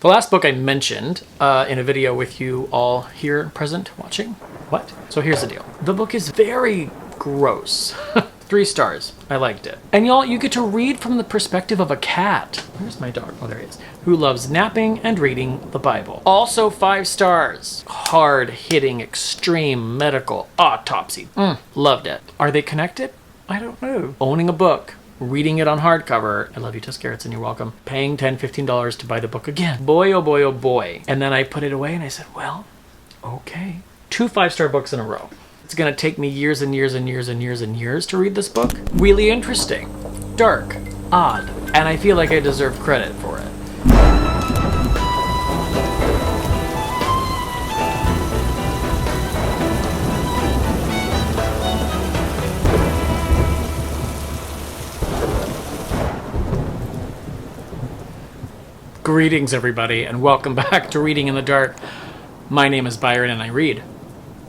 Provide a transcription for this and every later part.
The last book I mentioned in a video with you all here present watching. What? So here's the deal. The book is very gross. 3 stars. I liked it. And y'all, you get to read from the perspective of a cat. Where's my dog? Oh, there he is. Who loves napping and reading the Bible. Also 5 stars. Hard-hitting, extreme medical autopsy. Loved it. Are they connected? I don't know. Owning a book. Reading it on hardcover. I love you, Tess, Gerritsen, you're welcome. Paying $10, $15 to buy the book again. Boy, oh boy, oh boy. And then I put it away and I said, well, okay. 2 5-star books in a row. It's gonna take me years and years and years and years and years to read this book. Really interesting, dark, odd, and I feel like I deserve credit for it. Greetings, everybody, and welcome back to Reading in the Dark. My name is Byron, and I read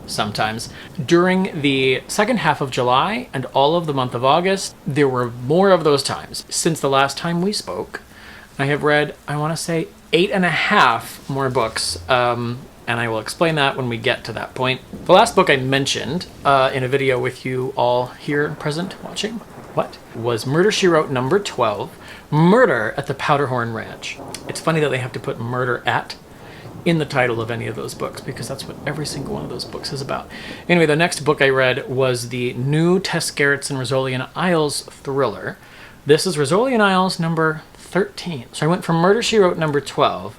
sometimes. During the second half of July and all of the month of August, there were more of those times. Since the last time we spoke, I have read, I want to say, 8.5 more books, and I will explain that when we get to that point. The last book I mentioned in a video with you all here present watching, was Murder, She Wrote number 12, Murder at the Powderhorn Ranch. It's funny that they have to put murder at in the title of any of those books, because that's what every single one of those books is about. Anyway, the next book I read was the new Tess Gerritsen Rizzoli Isles thriller. This is Rizzoli Isles number 13. So I went from Murder, She Wrote number 12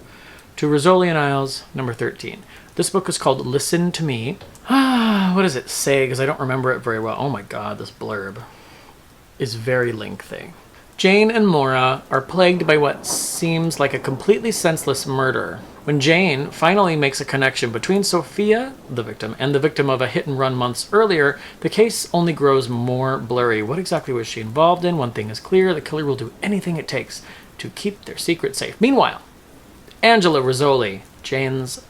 to Rizzoli Isles number 13. This book is called Listen to Me. What does it say? Because I don't remember it very well. Oh my god, this blurb is very lengthy. Jane and Maura are plagued by what seems like a completely senseless murder. When Jane finally makes a connection between Sophia, the victim, and the victim of a hit-and-run months earlier, the case only grows more blurry. What exactly was she involved in? One thing is clear, the killer will do anything it takes to keep their secret safe. Meanwhile, Angela Rizzoli, Jane's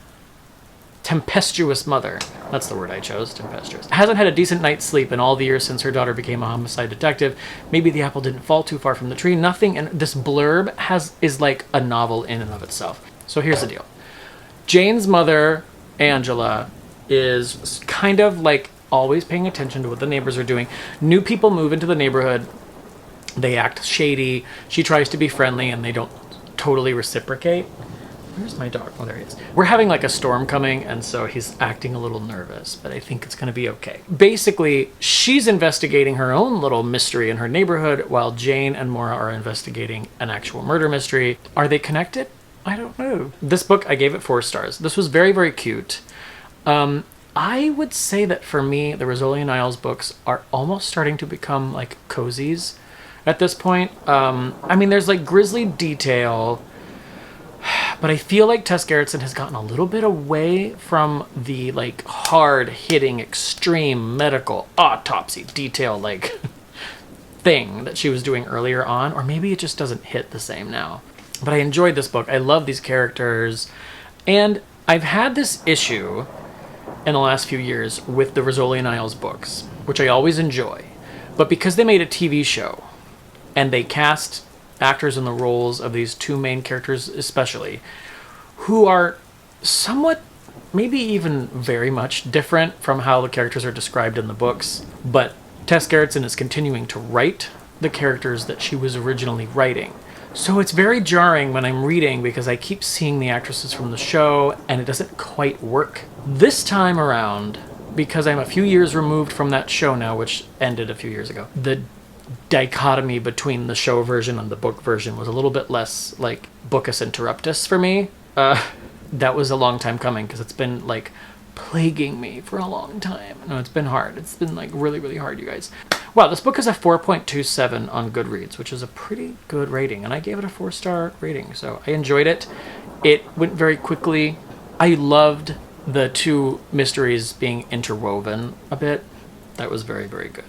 tempestuous mother, that's the word I chose, tempestuous, hasn't had a decent night's sleep in all the years since her daughter became a homicide detective. Maybe the apple didn't fall too far from the tree. Nothing, and this blurb is like a novel in and of itself. So here's the deal. Jane's mother, Angela, is kind of like always paying attention to what the neighbors are doing. New people move into the neighborhood. They act shady. She tries to be friendly, and they don't totally reciprocate. Where's my dog? Oh, there he is. We're having like a storm coming, and so he's acting a little nervous, but I think it's going to be okay. Basically, she's investigating her own little mystery in her neighborhood, while Jane and Maura are investigating an actual murder mystery. Are they connected? I don't know. This book, I gave it 4 stars. This was very, very cute. I would say that for me, the Rizzoli Isles books are almost starting to become like cozies at this point. I mean, there's like grisly detail, but I feel like Tess Gerritsen has gotten a little bit away from the like hard-hitting, extreme medical autopsy detail like thing that she was doing earlier on, or maybe it just doesn't hit the same now. But I enjoyed this book. I love these characters, and I've had this issue in the last few years with the Rizzoli Isles books, which I always enjoy, but because they made a TV show and they cast actors in the roles of these 2 main characters especially, who are somewhat, maybe even very much different from how the characters are described in the books, but Tess Gerritsen is continuing to write the characters that she was originally writing. So it's very jarring when I'm reading, because I keep seeing the actresses from the show and it doesn't quite work. This time around, because I'm a few years removed from that show now, which ended a few years ago, the dichotomy between the show version and the book version was a little bit less like Bookus Interruptus for me. That was a long time coming, because it's been like plaguing me for a long time. No, it's been hard. It's been like really, really hard, you guys. Wow, this book is a 4.27 on Goodreads, which is a pretty good rating, and I gave it a 4-star rating, so I enjoyed it. It went very quickly. I loved the 2 mysteries being interwoven a bit. That was very, very good.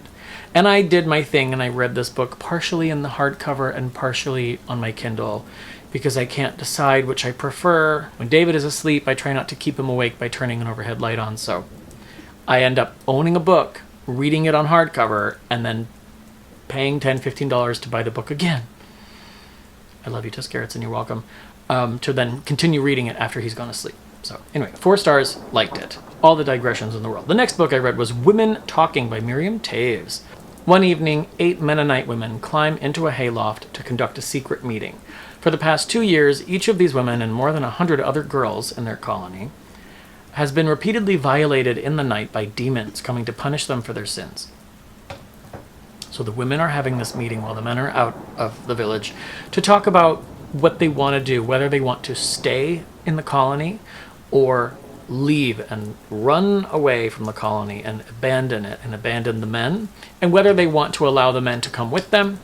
And I did my thing, and I read this book partially in the hardcover and partially on my Kindle, because I can't decide which I prefer. When David is asleep, I try not to keep him awake by turning an overhead light on, so I end up owning a book, reading it on hardcover, and then paying $10, $15 to buy the book again. I love you, Tess Gerritsen, you're welcome. to then continue reading it after he's gone to sleep. So anyway, 4 stars, liked it. All the digressions in the world. The next book I read was Women Talking by Miriam Toews. One evening, 8 Mennonite women climb into a hayloft to conduct a secret meeting. For the past 2 years, each of these women and more than 100 other girls in their colony has been repeatedly violated in the night by demons coming to punish them for their sins. So the women are having this meeting while the men are out of the village to talk about what they want to do, whether they want to stay in the colony or leave and run away from the colony and abandon it and abandon the men, and whether they want to allow the men to come with them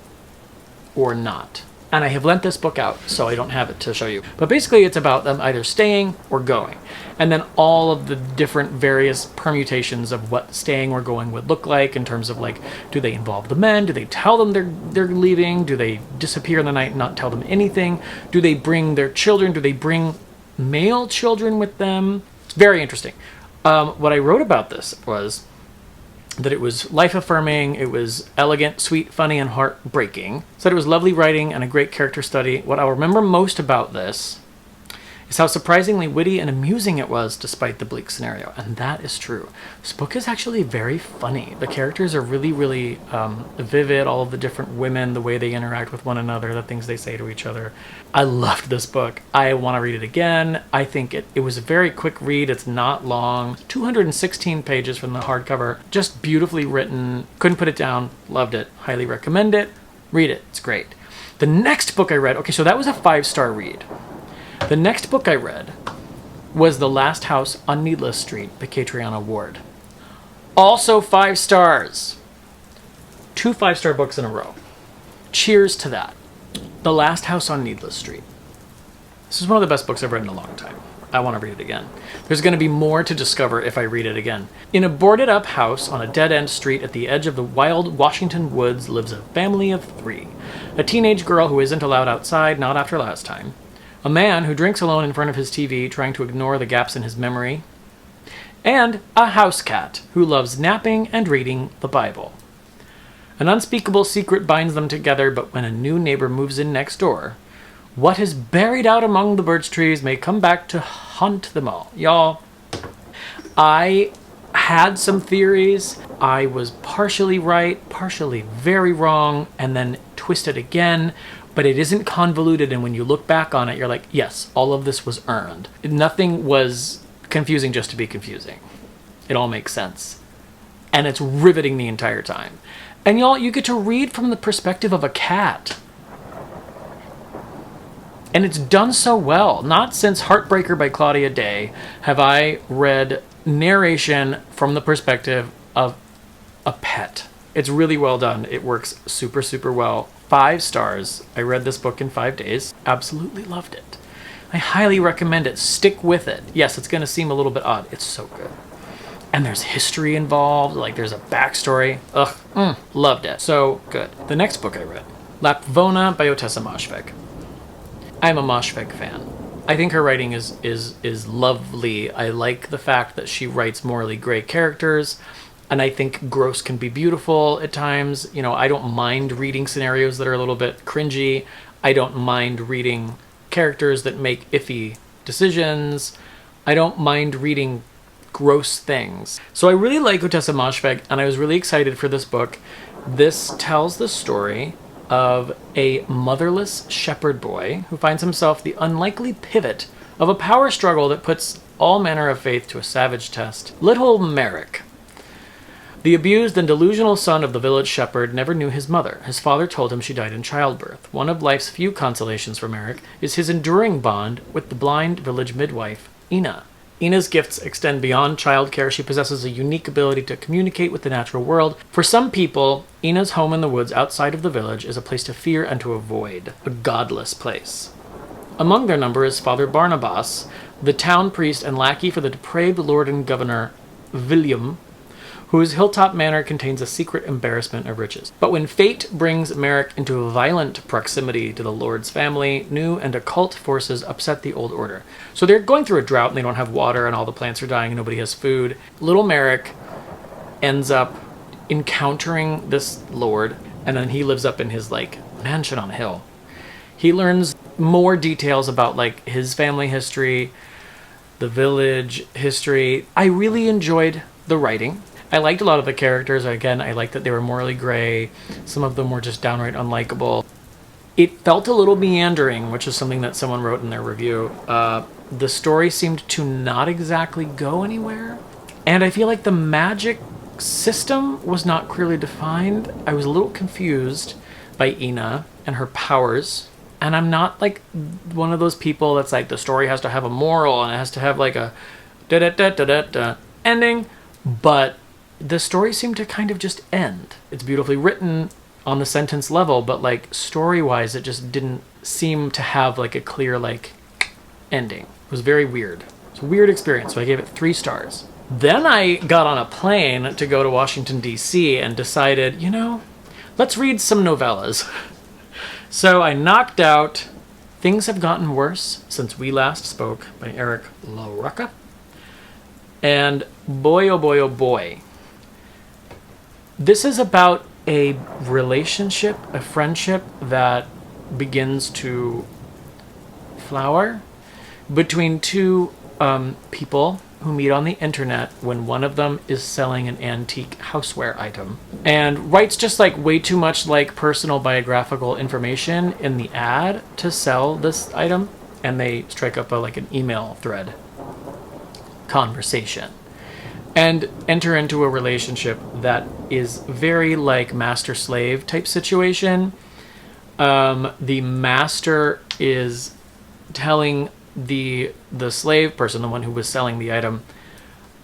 or not. And I have lent this book out, so I don't have it to show you. But basically it's about them either staying or going. And then all of the different various permutations of what staying or going would look like in terms of like, do they involve the men? Do they tell them they're leaving? Do they disappear in the night and not tell them anything? Do they bring their children? Do they bring male children with them? It's very interesting. What I wrote about this was that it was life-affirming, it was elegant, sweet, funny, and heartbreaking. Said it was lovely writing and a great character study. What I'll remember most about this is how surprisingly witty and amusing it was despite the bleak scenario. And that is true. This book is actually very funny. The characters are really, really vivid, all of the different women, the way they interact with one another, the things they say to each other. I loved this book. I want to read it again. I think it was a very quick read. It's not long. 216 pages from the hardcover. Just beautifully written. Couldn't put it down. Loved it. Highly recommend it. Read it. It's great. The next book I read, okay, so that was a 5-star read. The next book I read was The Last House on Needless Street by Catriona Ward. Also 5 stars. 2 5-star books in a row. Cheers to that. The Last House on Needless Street. This is one of the best books I've read in a long time. I want to read it again. There's going to be more to discover if I read it again. In a boarded-up house on a dead-end street at the edge of the wild Washington woods lives a family of 3. A teenage girl who isn't allowed outside, not after last time. A man who drinks alone in front of his TV, trying to ignore the gaps in his memory. And a house cat who loves napping and reading the Bible. An unspeakable secret binds them together, but when a new neighbor moves in next door, what is buried out among the birch trees may come back to haunt them all. Y'all, I had some theories. I was partially right, partially very wrong, and then twisted again. But it isn't convoluted, and when you look back on it, you're like, yes, all of this was earned. Nothing was confusing just to be confusing. It all makes sense. And it's riveting the entire time. And y'all, you get to read from the perspective of a cat. And it's done so well. Not since Heartbreaker by Claudia Day have I read narration from the perspective of a pet. It's really well done. It works super, super well. 5 stars. I read this book in 5 days. Absolutely loved it. I highly recommend it. Stick with it. Yes, it's going to seem a little bit odd. It's so good. And there's history involved. Like, there's a backstory. Loved it. So good. The next book I read, Lapvona by Ottessa Moshfegh. I'm a Moshfegh fan. I think her writing is lovely. I like the fact that she writes morally gray characters. And I think gross can be beautiful at times. You know, I don't mind reading scenarios that are a little bit cringy. I don't mind reading characters that make iffy decisions. I don't mind reading gross things. So I really like Ottessa Moshfegh, and I was really excited for this book. This tells the story of a motherless shepherd boy who finds himself the unlikely pivot of a power struggle that puts all manner of faith to a savage test. Little Merrick. The abused and delusional son of the village shepherd never knew his mother. His father told him she died in childbirth. One of life's few consolations for Merrick is his enduring bond with the blind village midwife, Ina. Ina's gifts extend beyond childcare. She possesses a unique ability to communicate with the natural world. For some people, Ina's home in the woods outside of the village is a place to fear and to avoid, a godless place. Among their number is Father Barnabas, the town priest and lackey for the depraved lord and governor, William, whose hilltop manor contains a secret embarrassment of riches. But when fate brings Merrick into violent proximity to the Lord's family, new and occult forces upset the old order. So they're going through a drought and they don't have water and all the plants are dying and nobody has food. Little Merrick ends up encountering this lord, and then he lives up in his mansion on a hill. He learns more details about like his family history, the village history. I really enjoyed the writing. I liked a lot of the characters. Again, I liked that they were morally gray. Some of them were just downright unlikable. It felt a little meandering, which is something that someone wrote in their review. The story seemed to not exactly go anywhere. And I feel like the magic system was not clearly defined. I was a little confused by Ina and her powers. And I'm not like one of those people that's like the story has to have a moral and it has to have like a da-da-da-da-da-da ending. But the story seemed to kind of just end. It's beautifully written on the sentence level, but like story-wise, it just didn't seem to have like a clear like ending. It was very weird. It's a weird experience, so I gave it 3 stars. Then I got on a plane to go to Washington, D.C. and decided, you know, let's read some novellas. So I knocked out Things Have Gotten Worse Since We Last Spoke by Eric LaRocca. And boy, oh boy, oh boy. This is about a relationship, a friendship that begins to flower between 2 people who meet on the internet when one of them is selling an antique houseware item and writes just like way too much like personal biographical information in the ad to sell this item, and they strike up like an email thread conversation and enter into a relationship that is very like master-slave type situation. The master is telling the slave person, the one who was selling the item,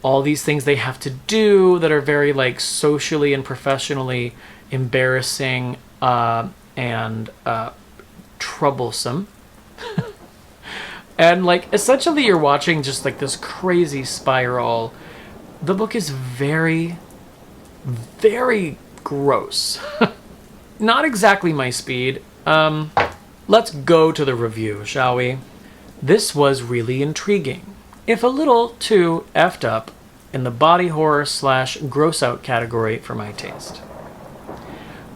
all these things they have to do that are very like socially and professionally embarrassing and troublesome. And like essentially you're watching just like this crazy spiral. The book is very, very gross. Not exactly my speed. Let's go to the review, shall we? This was really intriguing, if a little too effed up in the body horror / gross out category for my taste.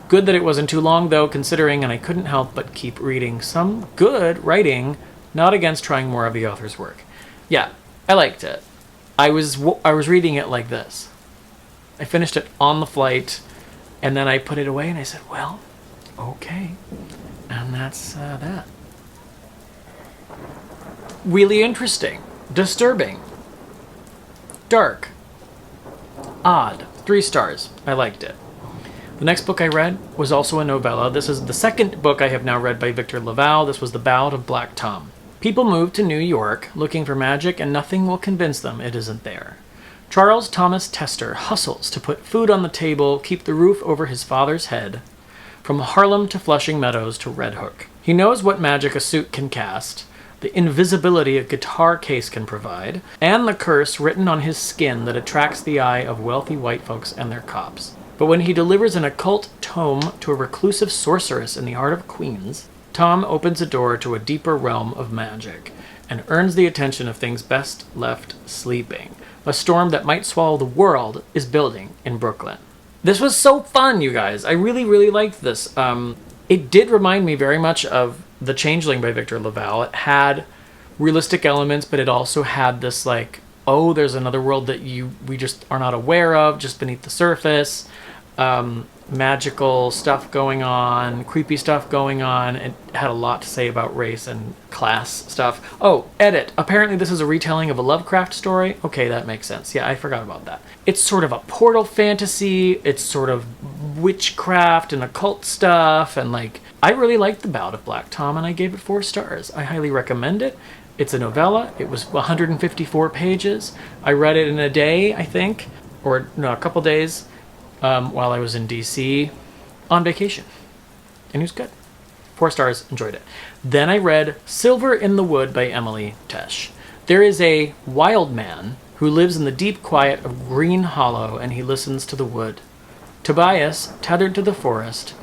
Good that it wasn't too long though, considering, and I couldn't help but keep reading some good writing, not against trying more of the author's work. Yeah, I liked it. I was reading it like this. I finished it on the flight, and then I put it away and I said, well, okay. And that's that. Really interesting, disturbing, dark, odd. 3 stars. I liked it. The next book I read was also a novella. This is the second book I have now read by Victor LaValle. This was The Ballad of Black Tom. People move to New York looking for magic, and nothing will convince them it isn't there. Charles Thomas Tester hustles to put food on the table, keep the roof over his father's head, from Harlem to Flushing Meadows to Red Hook. He knows what magic a suit can cast, the invisibility a guitar case can provide, and the curse written on his skin that attracts the eye of wealthy white folks and their cops. But when he delivers an occult tome to a reclusive sorceress in the heart of Queens, Tom opens a door to a deeper realm of magic and earns the attention of things best left sleeping. A storm that might swallow the world is building in Brooklyn. This was so fun, you guys. I really, really liked this. It did remind me very much of The Changeling by Victor LaValle. It had realistic elements, but it also had this like, oh, there's another world that we just are not aware of, just beneath the surface. Magical stuff going on, creepy stuff going on. It had a lot to say about race and class stuff. Oh, edit. Apparently this is a retelling of a Lovecraft story. Okay, that makes sense. Yeah, I forgot about that. It's sort of a portal fantasy. It's sort of witchcraft and occult stuff. And like, I really liked The Ballad of Black Tom and I gave it 4 stars. I highly recommend it. It's a novella. It was 154 pages. I read it in a day, I think, or no, a couple days. While I was in DC on vacation. And it was good. 4 stars, enjoyed it. Then I read Silver in the Wood by Emily Tesh. There is a wild man who lives in the deep quiet of Green Hollow, and he listens to the wood. Tobias, tethered to the forest,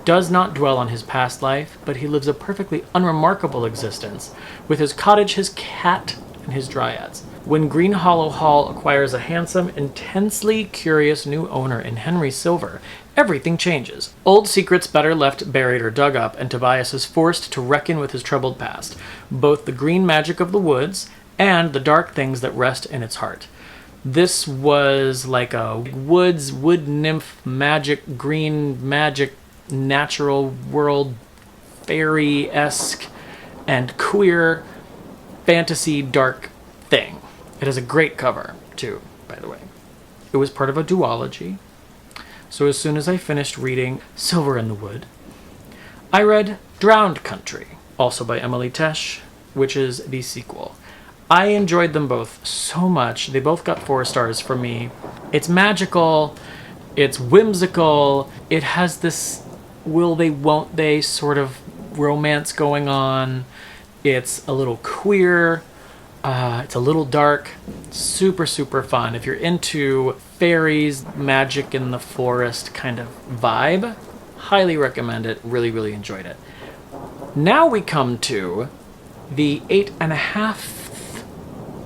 does not dwell on his past life, but he lives a perfectly unremarkable existence with his cottage, his cat, and his dryads. When Green Hollow Hall acquires a handsome, intensely curious new owner in Henry Silver, everything changes. Old secrets better left buried or dug up, and Tobias is forced to reckon with his troubled past, both the green magic of the woods and the dark things that rest in its heart. This was like a wood nymph magic, green magic, natural world, fairy-esque, and queer fantasy dark thing. It has a great cover, too, by the way. It was part of a duology. So as soon as I finished reading Silver in the Wood, I read Drowned Country, also by Emily Tesh, which is the sequel. I enjoyed them both so much. They both got 4 stars from me. It's magical. It's whimsical. It has this will they, won't they sort of romance going on. It's a little queer. It's a little dark. Super, super fun. If you're into fairies, magic in the forest kind of vibe, highly recommend it. Really, really enjoyed it. Now we come to the 8.5th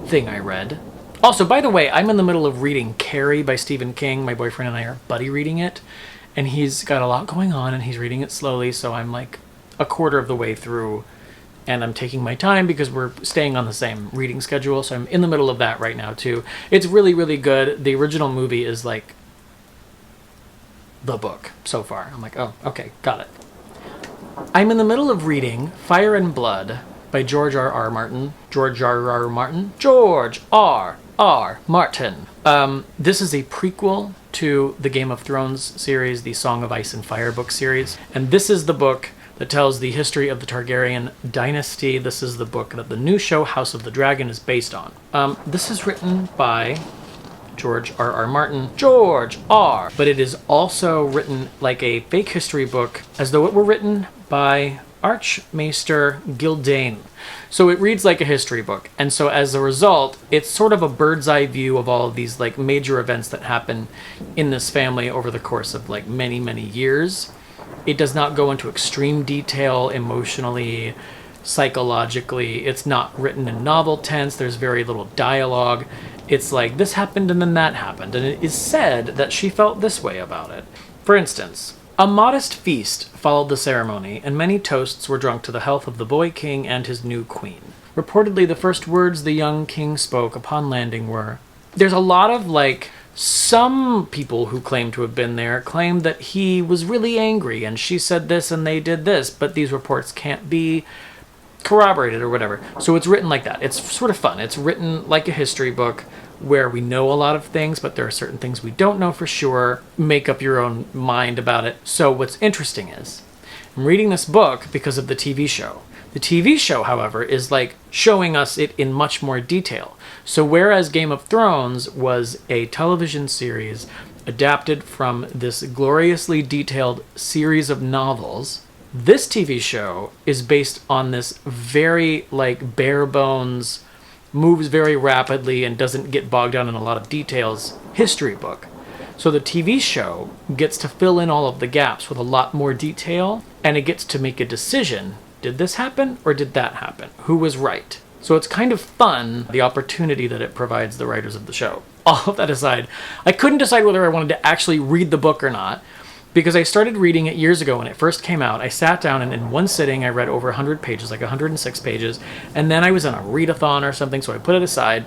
thing I read. Also, by the way, I'm in the middle of reading Carrie by Stephen King. My boyfriend and I are buddy reading it, and he's got a lot going on, and he's reading it slowly, so I'm like a quarter of the way through, and I'm taking my time because we're staying on the same reading schedule, so I'm in the middle of that right now, too. It's really, really good. The original movie is like the book so far. I'm like, oh, okay, got it. I'm in the middle of reading Fire and Blood by George R.R. Martin. George R.R. Martin? George R.R. Martin. This is a prequel to the Game of Thrones series, the Song of Ice and Fire book series. And this is the book that tells the history of the Targaryen dynasty. This is the book that the new show House of the Dragon is based on. This is written by George R.R. Martin. George R. But it is also written like a fake history book, as though it were written by Archmaester Gildane. So it reads like a history book. And so as a result, it's sort of a bird's eye view of all of these like major events that happen in this family over the course of like many, many years. It does not go into extreme detail emotionally, psychologically. It's not written in novel tense. There's very little dialogue. It's like, this happened and then that happened. And it is said that she felt this way about it. For instance, a modest feast followed the ceremony, and many toasts were drunk to the health of the boy king and his new queen. Reportedly, the first words the young king spoke upon landing were... There's a lot of, like, some people who claim to have been there claim that he was really angry, and she said this and they did this, but these reports can't be corroborated or whatever. So it's written like that. It's sort of fun. It's written like a history book, where we know a lot of things, but there are certain things we don't know for sure. Make up your own mind about it. So what's interesting is, I'm reading this book because of the TV show. The TV show, however, is like showing us it in much more detail. So whereas Game of Thrones was a television series adapted from this gloriously detailed series of novels, this TV show is based on this very like bare bones, moves very rapidly and doesn't get bogged down in a lot of details history book. So the TV show gets to fill in all of the gaps with a lot more detail, and it gets to make a decision. Did this happen or did that happen? Who was right? So it's kind of fun, the opportunity that it provides the writers of the show. All of that aside, I couldn't decide whether I wanted to actually read the book or not, because I started reading it years ago when it first came out. I sat down and in one sitting I read over 100 pages, like 106 pages, and then I was in a readathon or something, so I put it aside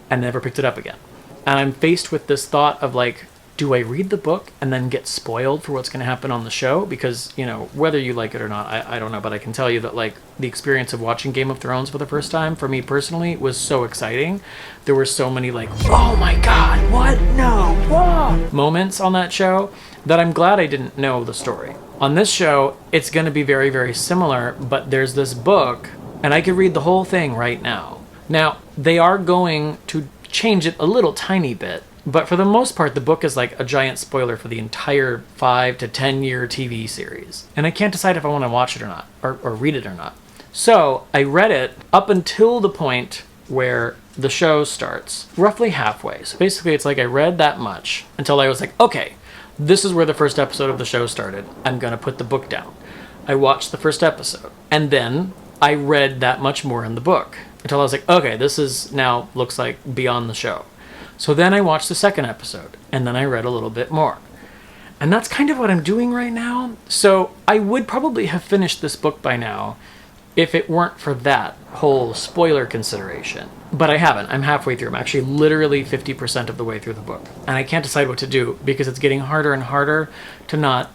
and never picked it up again. And I'm faced with this thought of like, do I read the book and then get spoiled for what's going to happen on the show? Because, you know, whether you like it or not, I don't know, but I can tell you that like the experience of watching Game of Thrones for the first time, for me personally, was so exciting. There were so many like, oh my God, what? No, whoa, moments on that show that I'm glad I didn't know the story. On this show, it's going to be very, very similar, but there's this book, and I could read the whole thing right now. Now, they are going to change it a little tiny bit, but for the most part, the book is like a giant spoiler for the entire 5 to 10 year TV series. And I can't decide if I want to watch it or not, or read it or not. So I read it up until the point where the show starts, roughly halfway. So basically, it's like I read that much until I was like, okay, this is where the first episode of the show started. I'm going to put the book down. I watched the first episode, and then I read that much more in the book. until I was like, okay, this is now looks like beyond the show. So then I watched the second episode, and then I read a little bit more. And that's kind of what I'm doing right now. So I would probably have finished this book by now if it weren't for that whole spoiler consideration. But I haven't. I'm halfway through. I'm actually literally 50% of the way through the book. And I can't decide what to do because it's getting harder and harder to not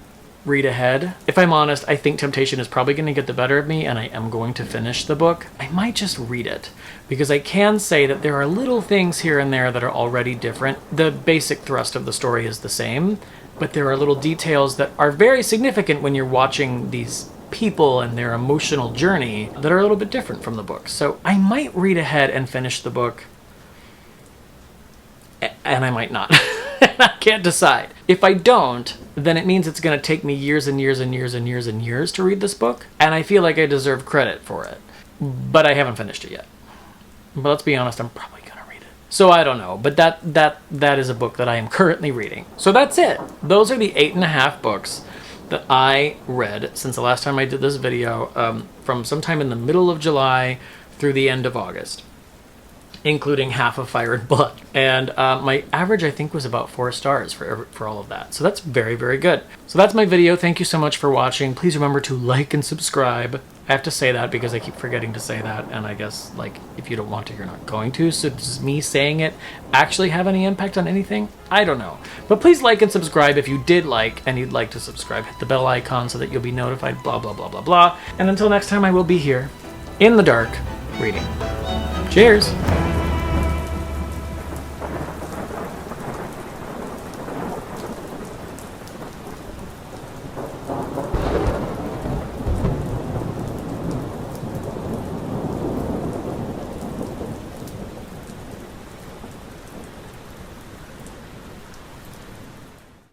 read ahead. If I'm honest, I think temptation is probably going to get the better of me and I am going to finish the book. I might just read it because I can say that there are little things here and there that are already different. The basic thrust of the story is the same, but there are little details that are very significant when you're watching these people and their emotional journey that are a little bit different from the book. So I might read ahead and finish the book, and I might not. I can't decide. If I don't, then it means it's going to take me years and years and years and years and years to read this book, and I feel like I deserve credit for it. But I haven't finished it yet. But let's be honest, I'm probably going to read it. So I don't know, but that is a book that I am currently reading. So that's it. Those are the 8.5 books that I read since the last time I did this video, from sometime in the middle of July through the end of August, including half of Fire and Blood. And my average, I think, was about 4 stars for all of that. So that's very, very good. So that's my video. Thank you so much for watching. Please remember to like and subscribe. I have to say that because I keep forgetting to say that, and I guess, like, if you don't want to, you're not going to. So does me saying it actually have any impact on anything? I don't know. But please like and subscribe if you did like and you'd like to subscribe. Hit the bell icon so that you'll be notified, blah, blah, blah, blah, blah. And until next time, I will be here in the dark reading. Cheers!